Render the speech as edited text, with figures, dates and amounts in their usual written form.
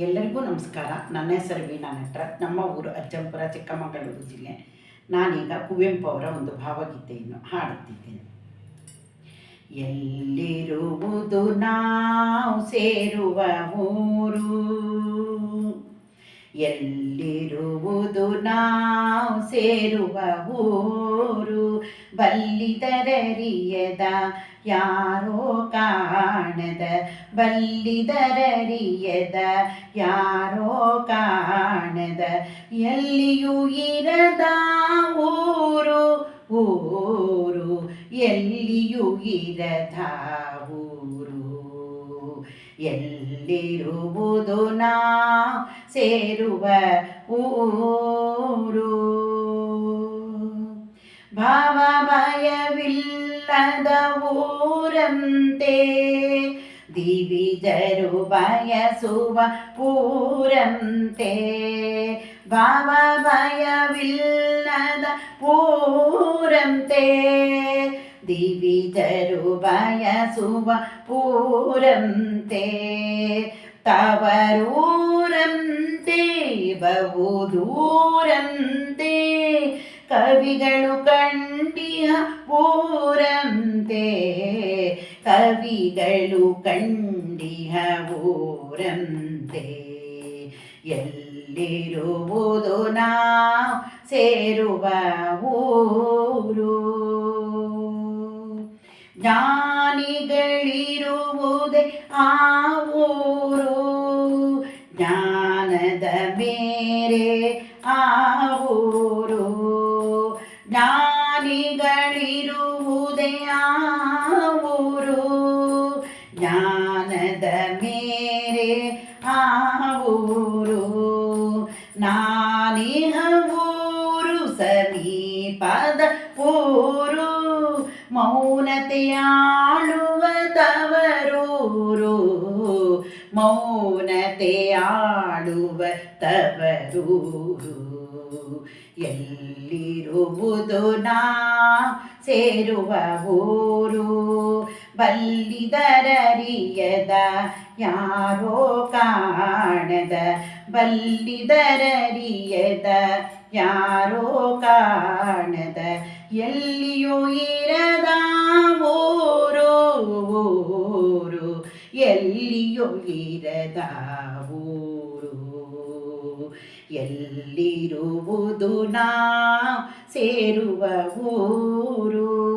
ಎಲ್ಲರಿಗೂ ನಮಸ್ಕಾರ. ನನ್ನ ಹೆಸರು ವೀಣಾ ನಟರಾಜ್. ನಮ್ಮ ಊರು ಅಜ್ಜಂಪುರ, ಚಿಕ್ಕಮಗಳೂರು ಜಿಲ್ಲೆ. ನಾನೀಗ ಕುವೆಂಪು ಅವರ ಒಂದು ಭಾವಗೀತೆಯನ್ನು ಹಾಡುತ್ತಿದ್ದೇನೆ. ಎಲ್ಲಿರುವುದು ನಾವು ಸೇರುವ ಊರು, ಎಲ್ಲಿರುವುದು ನಾವು ಸೇರುವ ಊರು, ಬಲ್ಲಿದರರಿಯದ ಯಾರೋ ಕಾಣದ, ಬಲ್ಲಿದರರಿಯದ ಯಾರೋ ಕಾಣದ, ಎಲ್ಲಿಯೂ ಇರದ ಊರು ಊರು, ಎಲ್ಲಿಯೂ ಇರದ ಊರು, ಎಲ್ಲಿರುವುದು ನಾವು ಸೇರುವ ಊರು. ಭಾವ ಭಯವಿಲ್ಲದ ಊರಂತೆ, ದಿವಿಜರು ಬಯಸುವ ಊರಂತೆ, ಭಾವ ಭಯವಿಲ್ಲದ ಊರಂತೆ, ದಿವಿಜರು ಬಯಸುವ ಊರಂತೆ, ತವರೂರಂತೆ ಬಹುದೂರಂತೆ, ಕವಿಗಳು ಕಂಡಿಹ ಊರಂತೆ, ಕವಿಗಳು ಕಂಡಿಹ ಊರಂತೆ, ಎಲ್ಲಿರುವುದು ನಾವು ಸೇರುವ ಊರು. ಜ್ಞಾನಿಗಳಿರುವುದೇ ಆ ಊರು, ಜ್ಞಾನದ ಮೇರೆ ಆ ಊರು, ಜ್ಞಾನಿಗಳಿರುವುದೇ ಆ ಊರು, ಜ್ಞಾನದ ಮೇರೆ ಆ ಊರು, ನಾನಿಹ ಊರು ಸಮೀಪದ ಊರು, ಮೌನತೆಯಾಳುವ ತವರೂರು, ಮೌನತೆಯಾಳುವ ತವರೂರು, ಎಲ್ಲಿರುವುದು ನಾವು ಸೇರುವ ಊರು, ಬಲ್ಲಿದರರಿಯದ ಯಾರೋ ಕಾಣದ, ಬಲ್ಲಿದರರಿಯದ ಯಾರೋ ಕಾಣದ, ಎಲ್ಲಿಯೂ ಇರದ ಊರು ಊರು, ಎಲ್ಲಿಯೂ ಇರದ ಊರು, ಎಲ್ಲಿರುವುದು ನಾವು ಸೇರುವ ಊರು.